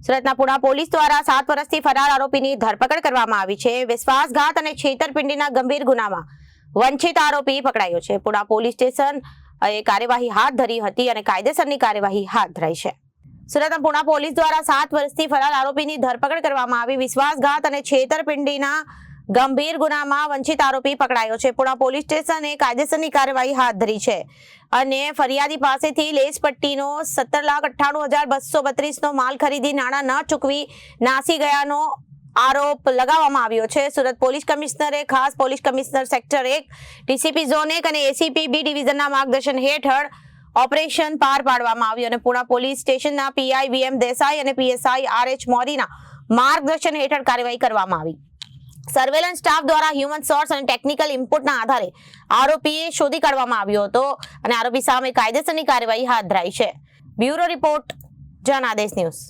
સુરતના પુણા પોલીસ દ્વારા 7 વર્ષથી ફરાર આરોપીની ધરપકડ કરવામાં આવી છે। વિશ્વાસઘાત અને છેતરપિંડીના ગંભીર ગુનામાં વંચિત આરોપી પકડાયો છે। પુણા પોલીસ સ્ટેશન કાર્યવાહી હાથ ધરી હતી અને કાયદેસરની કાર્યવાહી હાથ ધરાઈ છે। સુરતના પુણા પોલીસ દ્વારા 7 વર્ષથી ફરાર આરોપીની ધરપકડ કરવામાં આવી। વિશ્વાસઘાત અને છેતરપિંડીના ગંભીર ગુનામાં વંચિત આરોપી પકડાયો છે। પુણા પોલીસ સ્ટેશને કાયદેસરની કાર્યવાહી હાથ ધરી છે અને ફરિયાદી પાસેથી લેસ પટ્ટીનો 17,98,232 નો માલ ખરીદી નાણાં ન ચૂકવી નાસી ગયાનો આરોપ લગાવવામાં આવ્યો છે। સુરત પોલીસ કમિશનરે ખાસ police commissioner sector 1 DCP zone 1 અને એસીપી બી ડિવિઝનના માર્ગદર્શન હેઠળ ઓપરેશન પાર પાડવામાં આવ્યું અને પુણા પોલીસ સ્ટેશનના પીઆઈ વીએમ દેસાઈ અને પીએસઆઈ આરએચ મોરીના માર્ગદર્શન હેઠળ કાર્યવાહી કરવામાં આવી। સર્વેલન્સ સ્ટાફ દ્વારા હ્યુમન સોર્સ અને ટેકનિકલ ઇનપુટના આધારે આરોપીએ શોધી કાઢવામાં આવ્યો હતો અને આરોપી સામે કાયદેસરની કાર્યવાહી હાથ ધરાઈ છે। Bureau report Janadesh news.